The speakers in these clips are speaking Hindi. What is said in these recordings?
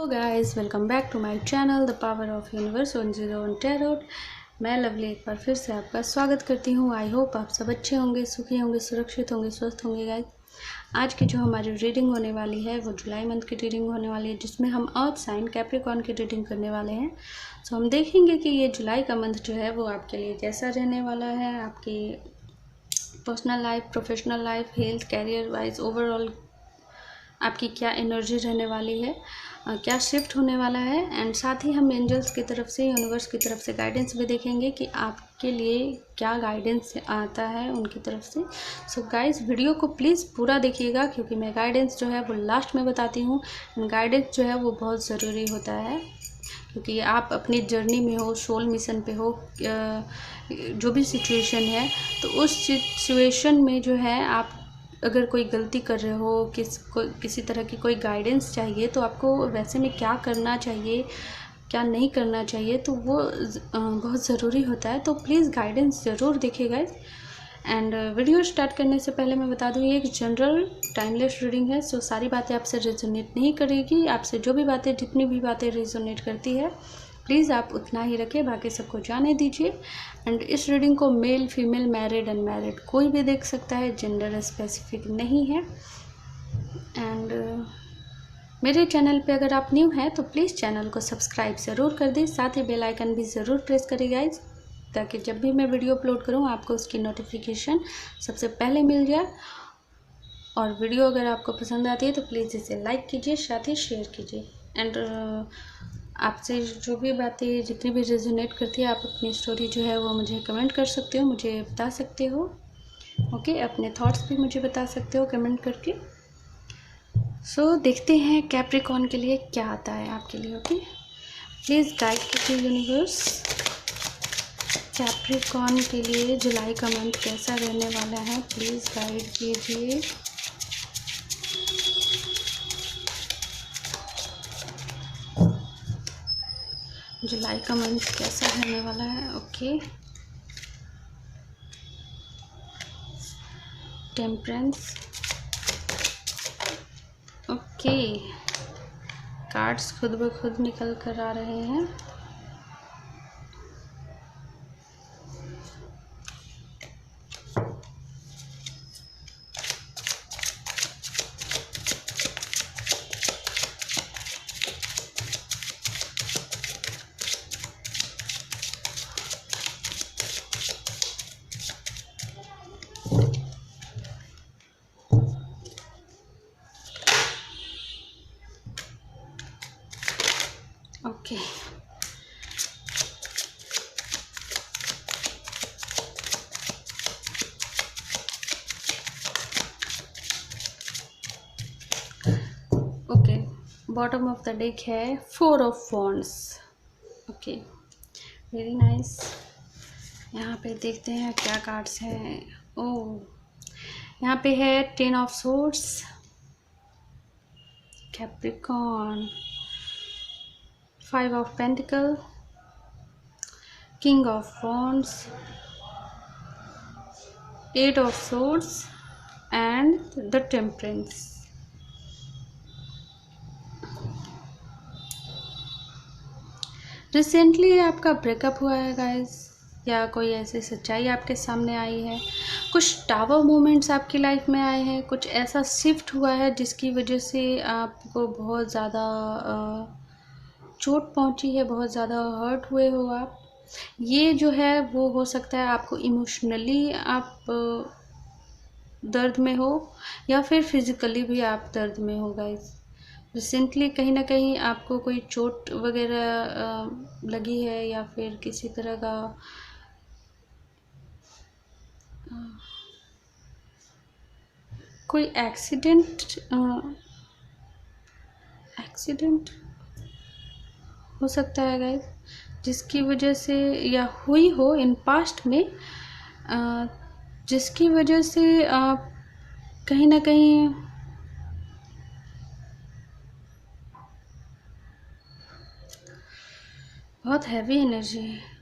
Guys, welcome back to my channel the power of universe 101 tarot. मैं लवली एक बार फिर से आपका स्वागत करती हूँ। आई होप आप सब अच्छे होंगे, सुखी होंगे, सुरक्षित होंगे, स्वस्थ होंगे। गाइस, आज की जो हमारी रीडिंग होने वाली है वो जुलाई मंथ की रीडिंग होने वाली है, जिसमें हम अर्थ साइन कैप्रिकॉर्न की रीडिंग करने वाले हैं। सो हम देखेंगे कि ये जुलाई का मंथ जो है वो आपके लिए कैसा रहने वाला है। आपकी personal life, professional life, health, career wise overall आपकी क्या एनर्जी रहने वाली है, क्या शिफ्ट होने वाला है। एंड साथ ही हम एंजल्स की तरफ से, यूनिवर्स की तरफ से गाइडेंस भी देखेंगे कि आपके लिए क्या गाइडेंस आता है उनकी तरफ से। सो गाइस, वीडियो को प्लीज़ पूरा देखिएगा, क्योंकि मैं गाइडेंस जो है वो लास्ट में बताती हूँ। गाइडेंस जो है वो बहुत ज़रूरी होता है, क्योंकि आप अपनी जर्नी में हो, सोल मिशन पे हो, जो भी सिचुएशन है, तो उस सिचुएशन में जो है आप अगर कोई गलती कर रहे हो, किसी तरह की कोई गाइडेंस चाहिए, तो आपको वैसे में क्या करना चाहिए, क्या नहीं करना चाहिए, तो वो बहुत ज़रूरी होता है। तो प्लीज़ गाइडेंस ज़रूर देखिएगा। एंड वीडियो स्टार्ट करने से पहले मैं बता दूँ, ये एक जनरल टाइमलेस रीडिंग है। सो सारी बातें आपसे रेजोनेट नहीं करेगी। आपसे जो भी बातें, जितनी भी बातें रेजोनेट करती है, प्लीज़ आप उतना ही रखें, बाकी सबको जाने दीजिए। एंड इस रीडिंग को मेल, फीमेल, मैरिड, अनमैरिड कोई भी देख सकता है, जेंडर स्पेसिफिक नहीं है। एंड मेरे चैनल पे अगर आप न्यू हैं तो प्लीज़ चैनल को सब्सक्राइब ज़रूर कर दें, साथ ही बेल आइकन भी ज़रूर प्रेस करें गाइज, ताकि जब भी मैं वीडियो अपलोड करूँ आपको उसकी नोटिफिकेशन सबसे पहले मिल जाए। और वीडियो अगर आपको पसंद आती है तो प्लीज़ इसे लाइक कीजिए, साथ ही शेयर कीजिए। एंड आपसे जो भी बातें, जितनी भी रेजोनेट करती है, आप अपनी स्टोरी जो है वो मुझे कमेंट कर सकते हो, मुझे बता सकते हो। ओके, अपने थॉट्स भी मुझे बता सकते हो कमेंट करके। सो देखते हैं कैप्रिकॉर्न के लिए क्या आता है आपके लिए। ओके, प्लीज़ गाइड कीजिए यूनिवर्स, कैप्रिकॉर्न के लिए जुलाई का मंथ कैसा रहने वाला है। प्लीज़ गाइड कीजिए। जुलाई का मंथ कैसा रहने वाला है। Okay, temperance. ओके, कार्ड्स खुद ब खुद निकल कर आ रहे हैं। Okay, okay, bottom of the deck है 4 of wands. Okay, very nice. यहाँ पे देखते हैं क्या कार्ड्स हैं। ओह, यहाँ पे है 10 of swords, Capricorn, 5 of pentacle, king of wands, 8 of swords and the temperance. Recently आपका ब्रेकअप हुआ है गाइस, या कोई ऐसी सच्चाई आपके सामने आई है। कुछ टावर मोमेंट्स आपकी लाइफ में आए हैं, कुछ ऐसा शिफ्ट हुआ है जिसकी वजह से आपको बहुत ज़्यादा चोट पहुंची है, बहुत ज़्यादा हर्ट हुए हो आप। ये जो है वो हो सकता है आपको इमोशनली आप दर्द में हो, या फिर फिज़िकली भी आप दर्द में हो गाइस। रिसेंटली कहीं ना कहीं आपको कोई चोट वगैरह लगी है, या फिर किसी तरह का कोई एक्सीडेंट हो सकता है गाइस, जिसकी वजह से, या हुई हो इन पास्ट में, जिसकी वजह से आप कहीं ना कहीं बहुत हैवी एनर्जी है।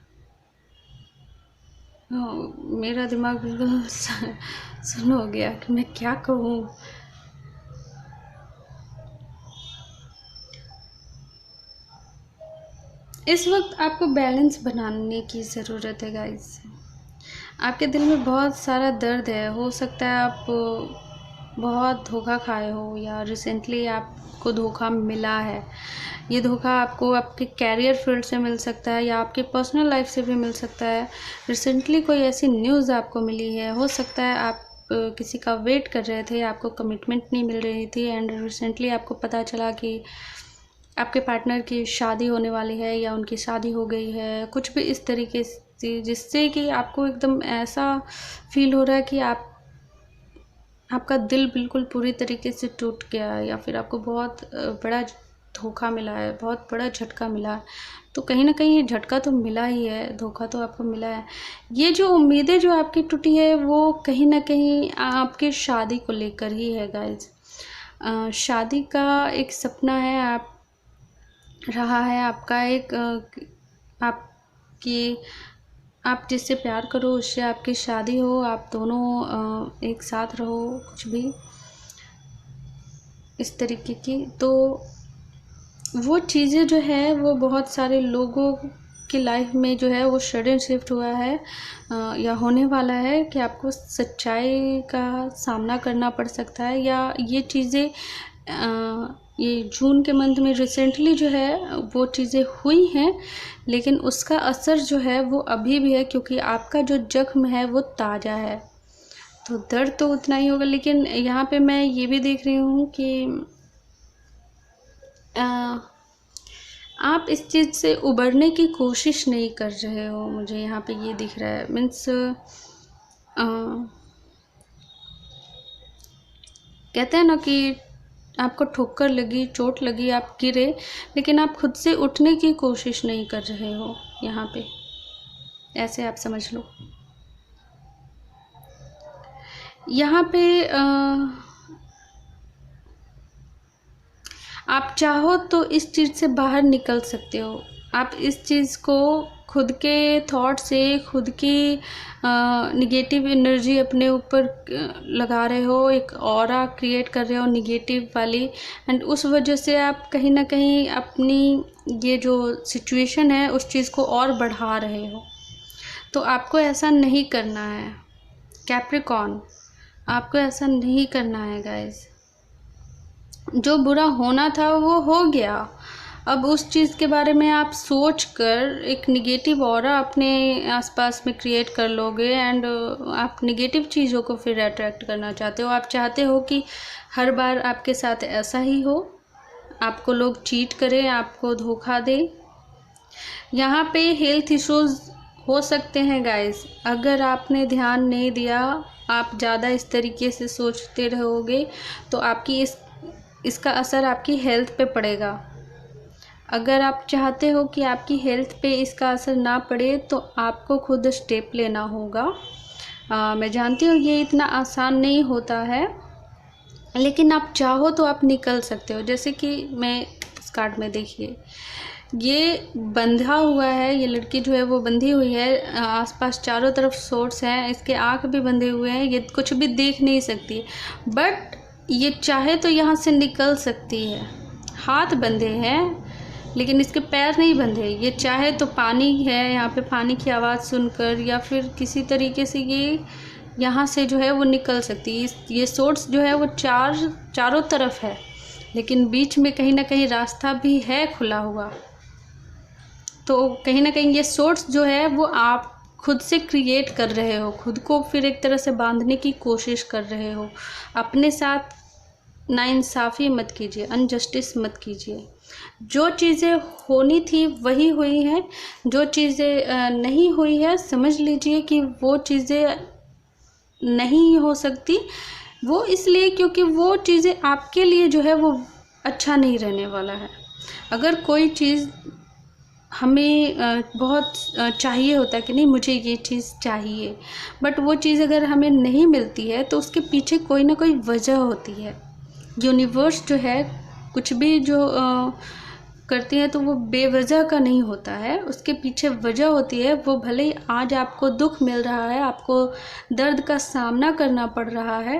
मेरा दिमाग बिल्कुल सुन हो गया कि मैं क्या कहूँ। इस वक्त आपको बैलेंस बनाने की ज़रूरत है गाइस। आपके दिल में बहुत सारा दर्द है, हो सकता है आप बहुत धोखा खाए हो या रिसेंटली आपको धोखा मिला है। ये धोखा आपको आपके कैरियर फील्ड से मिल सकता है या आपके पर्सनल लाइफ से भी मिल सकता है। रिसेंटली कोई ऐसी न्यूज़ आपको मिली है, हो सकता है आप किसी का वेट कर रहे थे, आपको कमिटमेंट नहीं मिल रही थी एंड रिसेंटली आपको पता चला कि आपके पार्टनर की शादी होने वाली है या उनकी शादी हो गई है, कुछ भी इस तरीके से, जिससे कि आपको एकदम ऐसा फील हो रहा है कि आपका दिल बिल्कुल पूरी तरीके से टूट गया है या फिर आपको बहुत बड़ा धोखा मिला है, बहुत बड़ा झटका मिला है। तो कहीं ना कहीं ये झटका तो मिला ही है, धोखा तो आपको मिला है। ये जो उम्मीदें जो आपकी टूटी है वो कहीं ना कहीं आपकी शादी को लेकर ही है गाइज। शादी का एक सपना है आप रहा है आपका एक आपकी आप जिससे प्यार करो उससे आपकी शादी हो, आप दोनों एक साथ रहो, कुछ भी इस तरीके की। तो वो चीज़ें जो है वो बहुत सारे लोगों की लाइफ में जो है वो सडन शिफ्ट हुआ है या होने वाला है कि आपको सच्चाई का सामना करना पड़ सकता है। या ये चीज़ें ये जून के मंथ में रिसेंटली जो है वो चीज़ें हुई हैं, लेकिन उसका असर जो है वो अभी भी है, क्योंकि आपका जो जख्म है वो ताज़ा है। तो दर्द तो उतना ही होगा, लेकिन यहाँ पे मैं ये भी देख रही हूँ कि आप इस चीज़ से उबरने की कोशिश नहीं कर रहे हो, मुझे यहाँ पे ये दिख रहा है। मीन्स कहते हैं ना कि आपको ठोकर लगी, चोट लगी, आप गिरे, लेकिन आप खुद से उठने की कोशिश नहीं कर रहे हो। यहाँ पे ऐसे आप समझ लो। यहाँ पे आप चाहो तो इस चीज़ से बाहर निकल सकते हो। आप इस चीज़ को खुद के थॉट से, खुद की निगेटिव एनर्जी अपने ऊपर लगा रहे हो, एक ऑरा क्रिएट कर रहे हो निगेटिव वाली, एंड उस वजह से आप कहीं ना कहीं अपनी ये जो सिचुएशन है उस चीज़ को और बढ़ा रहे हो। तो आपको ऐसा नहीं करना है कैप्रिकॉर्न, आपको ऐसा नहीं करना है गाइस। जो बुरा होना था वो हो गया। अब उस चीज़ के बारे में आप सोच कर एक निगेटिव ऑरा अपने आसपास में क्रिएट कर लोगे एंड आप निगेटिव चीज़ों को फिर अट्रैक्ट करना चाहते हो। आप चाहते हो कि हर बार आपके साथ ऐसा ही हो, आपको लोग चीट करें, आपको धोखा दें। यहाँ पे हेल्थ इश्यूज़ हो सकते हैं गाइस, अगर आपने ध्यान नहीं दिया, आप ज़्यादा इस तरीके से सोचते रहोगे तो आपकी इसका असर आपकी हेल्थ पे पड़ेगा। अगर आप चाहते हो कि आपकी हेल्थ पे इसका असर ना पड़े तो आपको खुद स्टेप लेना होगा। मैं जानती हूँ ये इतना आसान नहीं होता है, लेकिन आप चाहो तो आप निकल सकते हो। जैसे कि मैं इस कार्ड में देखिए, ये बंधा हुआ है, ये लड़की जो है वो बंधी हुई है, आसपास चारों तरफ सोर्स हैं, इसके आँख भी बंधे हुए हैं, ये कुछ भी देख नहीं सकती, बट ये चाहे तो यहाँ से निकल सकती है। हाथ बंधे हैं लेकिन इसके पैर नहीं बंधे। ये चाहे तो पानी है, यहाँ पे पानी की आवाज़ सुनकर या फिर किसी तरीके से ये यहाँ से जो है वो निकल सकती है। ये सोर्स जो है वो चारों तरफ है, लेकिन बीच में कहीं ना कहीं रास्ता भी है खुला हुआ। तो कहीं ना कहीं ये सोर्स जो है वो आप खुद से क्रिएट कर रहे हो, खुद को फिर एक तरह से बांधने की कोशिश कर रहे हो। अपने साथ नाइंसाफ़ी मत कीजिए, अनजस्टिस मत कीजिए। जो चीज़ें होनी थी वही हुई हैं, जो चीज़ें नहीं हुई है समझ लीजिए कि वो चीज़ें नहीं हो सकती। वो इसलिए क्योंकि वो चीज़ें आपके लिए जो है वो अच्छा नहीं रहने वाला है। अगर कोई चीज़ हमें बहुत चाहिए होता है कि नहीं मुझे ये चीज़ चाहिए, बट वो चीज़ अगर हमें नहीं मिलती है तो उसके पीछे कोई ना कोई वजह होती है। यूनिवर्स जो है कुछ भी जो करती है तो वो बेवजह का नहीं होता है, उसके पीछे वजह होती है। वो भले ही आज आपको दुख मिल रहा है, आपको दर्द का सामना करना पड़ रहा है,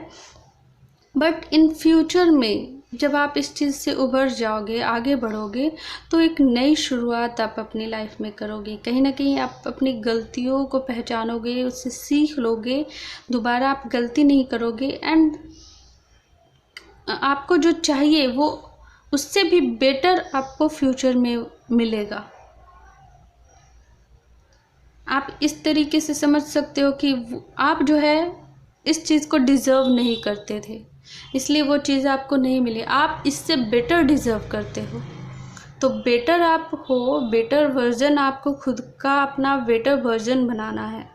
बट इन फ्यूचर में जब आप इस चीज़ से उभर जाओगे, आगे बढ़ोगे, तो एक नई शुरुआत आप अपनी लाइफ में करोगे। कहीं ना कहीं आप अपनी गलतियों को पहचानोगे, उससे सीख लोगे, दोबारा आप गलती नहीं करोगे, एंड आपको जो चाहिए वो उससे भी बेटर आपको फ्यूचर में मिलेगा। आप इस तरीके से समझ सकते हो कि आप जो है इस चीज़ को डिज़र्व नहीं करते थे, इसलिए वो चीज़ आपको नहीं मिली। आप इससे बेटर डिज़र्व करते हो, तो बेटर आप हो, बेटर वर्जन आपको खुद का अपना बेटर वर्जन बनाना है।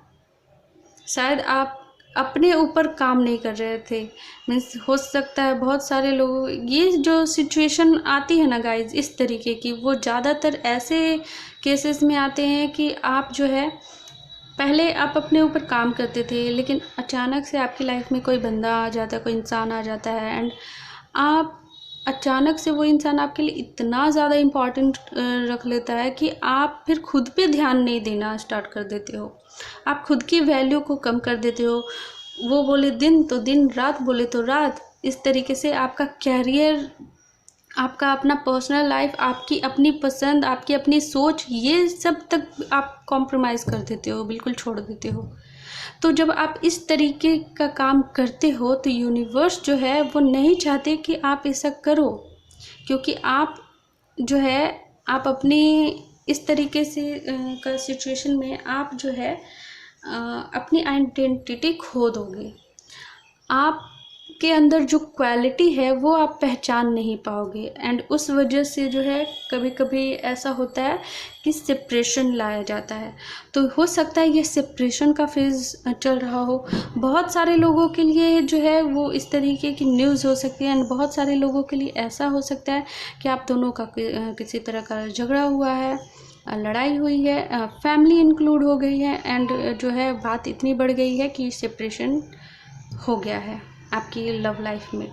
शायद आप अपने ऊपर काम नहीं कर रहे थे, मीन्स हो सकता है बहुत सारे लोगों, ये जो सिचुएशन आती है ना गाइज इस तरीके की, वो ज़्यादातर ऐसे केसेस में आते हैं कि आप जो है पहले आप अपने ऊपर काम करते थे, लेकिन अचानक से आपकी लाइफ में कोई बंदा आ जाता है, कोई इंसान आ जाता है, एंड आप अचानक से वो इंसान आपके लिए इतना ज़्यादा इम्पॉर्टेंट रख लेता है कि आप फिर खुद पे ध्यान नहीं देना स्टार्ट कर देते हो। आप खुद की वैल्यू को कम कर देते हो। वो बोले दिन तो दिन, रात बोले तो रात। इस तरीके से आपका कैरियर, आपका अपना पर्सनल लाइफ, आपकी अपनी पसंद, आपकी अपनी सोच, ये सब तक आप कॉम्प्रोमाइज़ कर देते हो, बिल्कुल छोड़ देते हो। तो जब आप इस तरीके का काम करते हो तो यूनिवर्स जो है वो नहीं चाहते कि आप ऐसा करो, क्योंकि आप जो है आप अपनी इस तरीके से का सिचुएशन में आप जो है अपनी आइडेंटिटी खो दोगे। आपके अंदर जो क्वालिटी है वो आप पहचान नहीं पाओगे, एंड उस वजह से जो है कभी कभी ऐसा होता है कि सेपरेशन लाया जाता है। तो हो सकता है ये सेपरेशन का फेज़ चल रहा हो। बहुत सारे लोगों के लिए जो है वो इस तरीके की न्यूज़ हो सकती है, एंड बहुत सारे लोगों के लिए ऐसा हो सकता है कि आप दोनों का किसी तरह का झगड़ा हुआ है, लड़ाई हुई है, फैमिली इंक्लूड हो गई है, एंड जो है बात इतनी बढ़ गई है कि सेपरेशन हो गया है आपकी लव लाइफ में।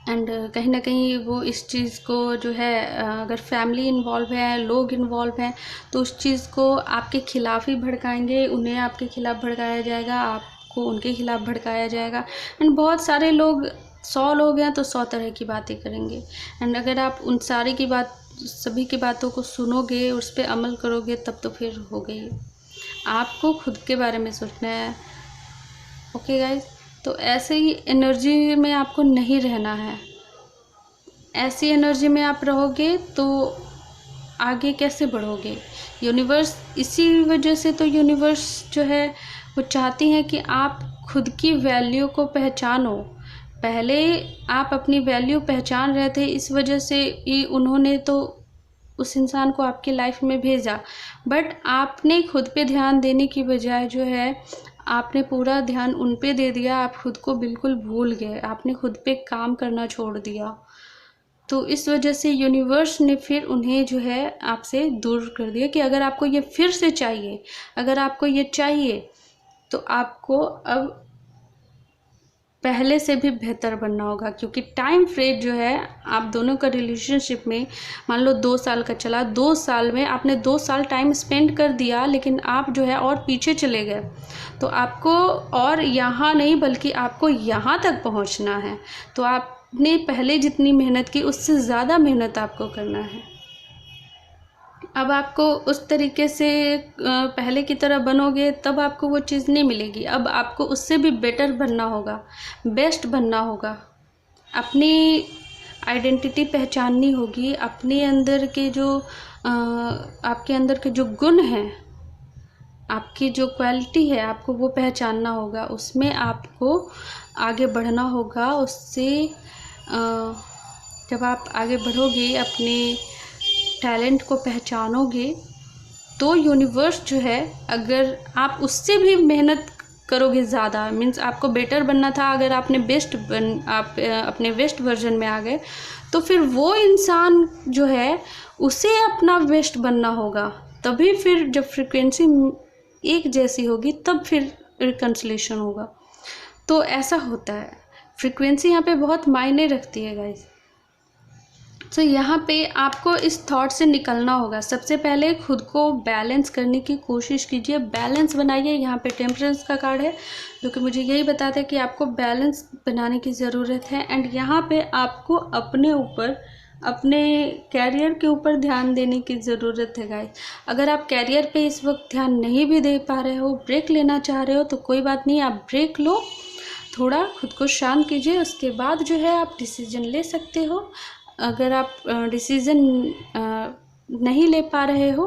एंड कहीं ना कहीं वो इस चीज़ को जो है अगर फैमिली इन्वॉल्व है, लोग इन्वॉल्व हैं, तो उस चीज़ को आपके खिलाफ ही भड़काएंगे, उन्हें आपके खिलाफ भड़काया जाएगा, आपको उनके खिलाफ भड़काया जाएगा। एंड बहुत सारे लोग, 100 लोग हैं तो 100 तरह की बातें करेंगे, एंड अगर आप उन सारी की बात, सभी की बातों को सुनोगे, उस पर अमल करोगे, तब तो फिर हो गई। आपको खुद के बारे में सोचना है। ओके गाइज, तो ऐसे ही एनर्जी में आपको नहीं रहना है। ऐसी एनर्जी में आप रहोगे तो आगे कैसे बढ़ोगे। यूनिवर्स, इसी वजह से तो यूनिवर्स जो है वो चाहती है कि आप खुद की वैल्यू को पहचानो। पहले आप अपनी वैल्यू पहचान रहे थे, इस वजह से ही उन्होंने तो उस इंसान को आपकी लाइफ में भेजा, बट आपने खुद पे ध्यान देने की बजाय जो है आपने पूरा ध्यान उन पे दे दिया, आप खुद को बिल्कुल भूल गए, आपने खुद पे काम करना छोड़ दिया। तो इस वजह से यूनिवर्स ने फिर उन्हें जो है आपसे दूर कर दिया कि अगर आपको ये फिर से चाहिए, अगर आपको ये चाहिए, तो आपको अब पहले से भी बेहतर बनना होगा। क्योंकि टाइम फ्रेम जो है आप दोनों का रिलेशनशिप में, मान लो 2 साल का चला, 2 साल में आपने 2 साल टाइम स्पेंड कर दिया, लेकिन आप जो है और पीछे चले गए, तो आपको और यहाँ नहीं बल्कि आपको यहाँ तक पहुँचना है। तो आपने पहले जितनी मेहनत की उससे ज़्यादा मेहनत आपको करना है। अब आपको उस तरीके से पहले की तरह बनोगे तब आपको वो चीज़ नहीं मिलेगी। अब आपको उससे भी बेटर बनना होगा, बेस्ट बनना होगा। अपनी आइडेंटिटी पहचाननी होगी, अपने अंदर के जो आपके अंदर के जो गुण हैं, आपकी जो क्वालिटी है, आपको वो पहचानना होगा, उसमें आपको आगे बढ़ना होगा। उससे जब आप आगे बढ़ोगे, अपने टैलेंट को पहचानोगे, तो यूनिवर्स जो है, अगर आप उससे भी मेहनत करोगे ज़्यादा, मीन्स आपको बेटर बनना था, अगर आपने आप अपने बेस्ट वर्जन में आ गए, तो फिर वो इंसान जो है उसे अपना बेस्ट बनना होगा। तभी फिर जब फ्रिक्वेंसी एक जैसी होगी तब फिर रिकन्सिलेशन होगा। तो ऐसा होता है, फ्रिक्वेंसी यहाँ पे बहुत मायने रखती है गाइस। तो यहाँ पे आपको इस थॉट से निकलना होगा। सबसे पहले खुद को बैलेंस करने की कोशिश कीजिए, बैलेंस बनाइए। यहाँ पे टेम्परेंस का कार्ड है जो कि मुझे यही बताता है कि आपको बैलेंस बनाने की ज़रूरत है। एंड यहाँ पे आपको अपने ऊपर, अपने कैरियर के ऊपर ध्यान देने की ज़रूरत है गाइस। अगर आप कैरियर पे इस वक्त ध्यान नहीं भी दे पा रहे हो, ब्रेक लेना चाह रहे हो, तो कोई बात नहीं, आप ब्रेक लो, थोड़ा खुद को शांत कीजिए, उसके बाद जो है आप डिसीजन ले सकते हो। अगर आप डिसीज़न नहीं ले पा रहे हो,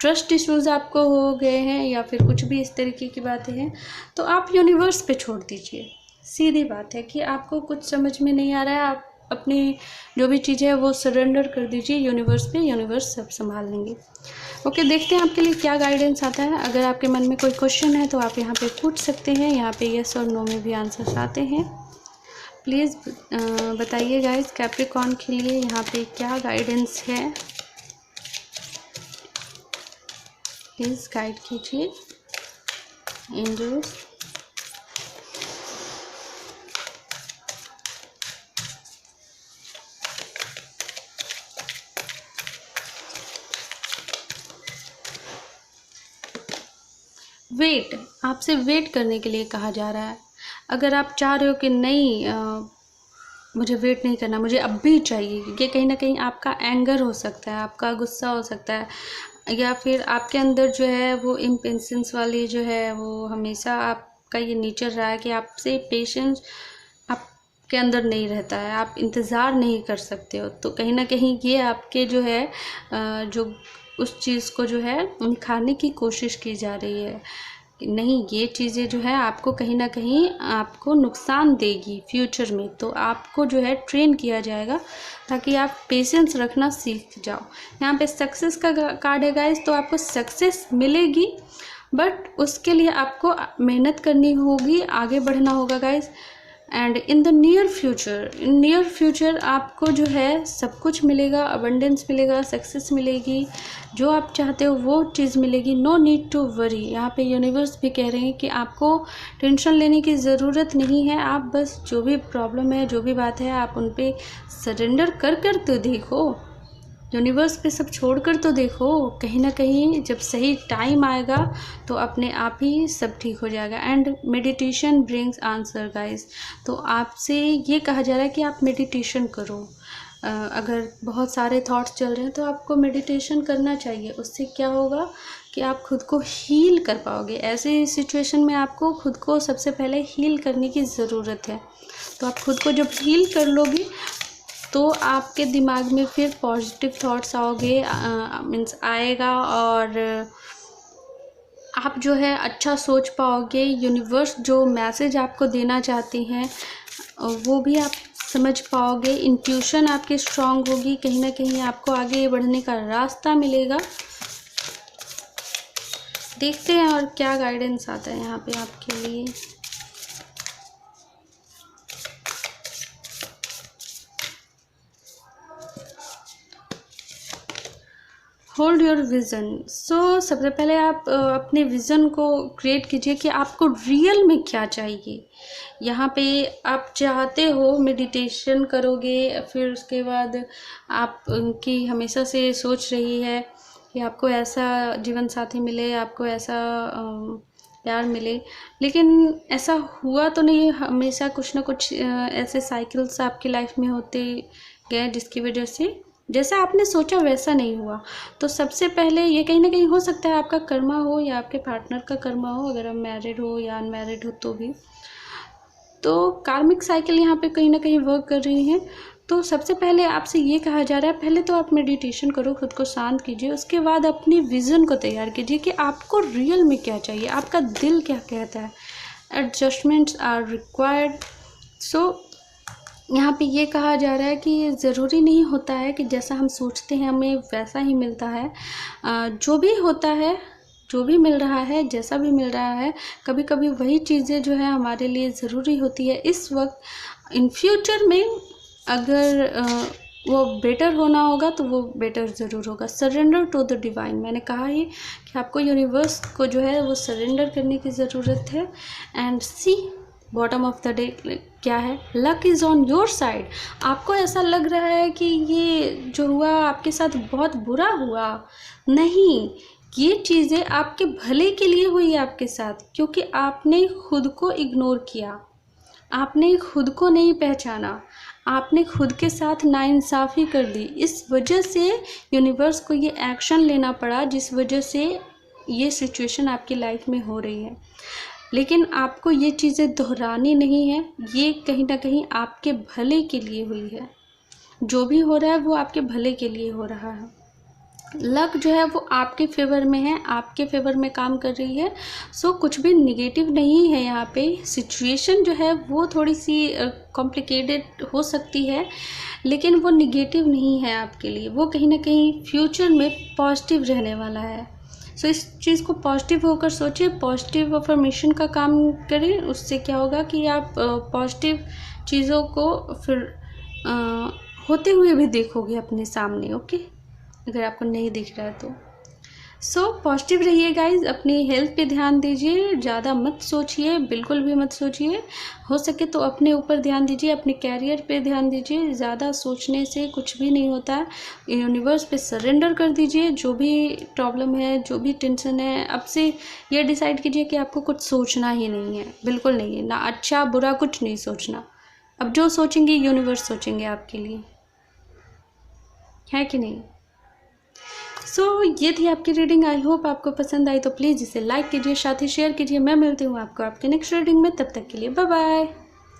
ट्रस्ट इश्यूज़ आपको हो गए हैं या फिर कुछ भी इस तरीके की बातें हैं, तो आप यूनिवर्स पे छोड़ दीजिए। सीधी बात है कि आपको कुछ समझ में नहीं आ रहा है, आप अपनी जो भी चीज़ें हैं वो सरेंडर कर दीजिए यूनिवर्स पे, यूनिवर्स सब संभाल लेंगे। ओके, देखते हैं आपके लिए क्या गाइडेंस आता है। अगर आपके मन में कोई क्वेश्चन है तो आप यहाँ पे पूछ सकते हैं। यहाँ पे यस और नो में भी आंसर्स आते हैं। प्लीज़ बताइए गाइस, कैप्रिकॉर्न के लिए यहाँ पे क्या गाइडेंस है, प्लीज़ गाइड कीजिए एंजल्स। वेट, आपसे वेट करने के लिए कहा जा रहा है। अगर आप चाह रहे हो कि नहीं मुझे वेट नहीं करना, मुझे अब भी चाहिए, ये कहीं ना कहीं आपका एंगर हो सकता है, आपका गुस्सा हो सकता है, या फिर आपके अंदर जो है वो इम्पेशेंस वाली जो है वो हमेशा आपका ये नेचर रहा है कि आपसे पेशेंस आपके अंदर नहीं रहता है, आप इंतज़ार नहीं कर सकते हो। तो कहीं ना कहीं ये आपके जो है जो उस चीज़ को जो है निखारने की कोशिश की जा रही है कि नहीं, ये चीज़ें जो है आपको कहीं ना कहीं आपको नुकसान देगी फ्यूचर में। तो आपको जो है ट्रेन किया जाएगा ताकि आप पेशेंस रखना सीख जाओ। यहाँ पे सक्सेस का कार्ड है गाइस, तो आपको सक्सेस मिलेगी, बट उसके लिए आपको मेहनत करनी होगी, आगे बढ़ना होगा guys. And in the near future आपको जो है सब कुछ मिलेगा, अबंडेंस मिलेगा, सक्सेस मिलेगी, जो आप चाहते हो वो चीज़ मिलेगी। नो नीड टू वरी, यहाँ पे यूनिवर्स भी कह रहे हैं कि आपको टेंशन लेने की ज़रूरत नहीं है। आप बस जो भी प्रॉब्लम है, जो भी बात है, आप उन पे सरेंडर कर तो देखो, यूनिवर्स पे सब छोड़ कर तो देखो। कहीं ना कहीं जब सही टाइम आएगा तो अपने आप ही सब ठीक हो जाएगा। And meditation brings answer guys, तो आपसे ये कहा जा रहा है कि आप मेडिटेशन करो। अगर बहुत सारे थॉट्स चल रहे हैं तो आपको मेडिटेशन करना चाहिए। उससे क्या होगा कि आप खुद को हील कर पाओगे। ऐसे सिचुएशन में आपको खुद को सबसे पहले हील करने की ज़रूरत है। तो आप खुद को जब हील कर लोगे तो आपके दिमाग में फिर पॉजिटिव थॉट्स आओगे, मीन्स आएगा, और आप जो है अच्छा सोच पाओगे। यूनिवर्स जो मैसेज आपको देना चाहती हैं वो भी आप समझ पाओगे। इंट्यूशन आपकी स्ट्रांग होगी, कहीं ना कहीं आपको आगे बढ़ने का रास्ता मिलेगा। देखते हैं और क्या गाइडेंस आता है यहाँ पे आपके लिए। Hold your vision. सो सबसे पहले आप अपने विज़न को क्रिएट कीजिए कि आपको रियल में क्या चाहिए। यहाँ पे आप चाहते हो मेडिटेशन करोगे, फिर उसके बाद आप उनकी हमेशा से सोच रही है कि आपको ऐसा जीवन साथी मिले, आपको ऐसा प्यार मिले, लेकिन ऐसा हुआ तो नहीं। हमेशा कुछ ना कुछ ऐसे साइकिल्स आपकी लाइफ में होते गए जिसकी वजह से जैसा आपने सोचा वैसा नहीं हुआ। तो सबसे पहले ये कहीं ना कहीं हो सकता है आपका कर्मा हो या आपके पार्टनर का कर्मा हो, अगर आप मैरिड हो या अनमैरिड हो तो भी। तो कार्मिक साइकिल यहाँ पे कहीं ना कहीं वर्क कर रही है। तो सबसे पहले आपसे ये कहा जा रहा है, पहले तो आप मेडिटेशन करो, खुद को शांत कीजिए, उसके बाद अपनी विज़न को तैयार कीजिए कि आपको रियल में क्या चाहिए, आपका दिल क्या कहता है। Adjustments are required. सो यहाँ पे ये कहा जा रहा है कि ज़रूरी नहीं होता है कि जैसा हम सोचते हैं हमें वैसा ही मिलता है। जो भी होता है, जो भी मिल रहा है, जैसा भी मिल रहा है, कभी कभी वही चीज़ें जो है हमारे लिए ज़रूरी होती है इस वक्त। इन फ्यूचर में अगर वो बेटर होना होगा तो वो बेटर ज़रूर होगा। सरेंडर टू द डिवाइन, मैंने कहा ही कि आपको यूनिवर्स को जो है वो सरेंडर करने की ज़रूरत है। And see bottom of the day क्या है, luck is on your side. आपको ऐसा लग रहा है कि ये जो हुआ आपके साथ बहुत बुरा हुआ, नहीं, ये चीज़ें आपके भले के लिए हुई आपके साथ, क्योंकि आपने खुद को इग्नोर किया, आपने खुद को नहीं पहचाना, आपने खुद के साथ नाइंसाफ़ी कर दी। इस वजह से यूनिवर्स को ये एक्शन लेना पड़ा, जिस वजह से ये सिचुएशन आपकी लाइफ में हो रही है। लेकिन आपको ये चीज़ें दोहरानी नहीं है, ये कहीं ना कहीं आपके भले के लिए हुई है। जो भी हो रहा है वो आपके भले के लिए हो रहा है। लक जो है वो आपके फेवर में है, आपके फेवर में काम कर रही है। सो कुछ भी निगेटिव नहीं है यहाँ पे। सिचुएशन जो है वो थोड़ी सी कॉम्प्लिकेटेड हो सकती है, लेकिन वो निगेटिव नहीं है आपके लिए, वो कहीं ना कहीं फ्यूचर में पॉजिटिव रहने वाला है। सो इस चीज़ को पॉजिटिव होकर सोचिए, पॉजिटिव अफर्मेशन का काम करें। उससे क्या होगा कि आप पॉजिटिव चीज़ों को फिर होते हुए भी देखोगे अपने सामने। ओके, अगर आपको नहीं दिख रहा है तो सो पॉजिटिव रहिए गाइज। अपनी हेल्थ पे ध्यान दीजिए, ज़्यादा मत सोचिए, बिल्कुल भी मत सोचिए। हो सके तो अपने ऊपर ध्यान दीजिए, अपने कैरियर पे ध्यान दीजिए। ज़्यादा सोचने से कुछ भी नहीं होता है। यूनिवर्स पे सरेंडर कर दीजिए, जो भी प्रॉब्लम है, जो भी टेंशन है। अब से ये डिसाइड कीजिए कि आपको कुछ सोचना ही नहीं है, बिल्कुल नहीं है, ना अच्छा बुरा कुछ नहीं सोचना। अब जो सोचेंगे यूनिवर्स सोचेंगे आपके लिए, है कि नहीं। सो ये थी आपकी रीडिंग। आई होप आपको पसंद आई, तो प्लीज़ इसे लाइक कीजिए, साथ ही शेयर कीजिए। मैं मिलती हूँ आपको आपके नेक्स्ट रीडिंग में, तब तक के लिए बाय बाय।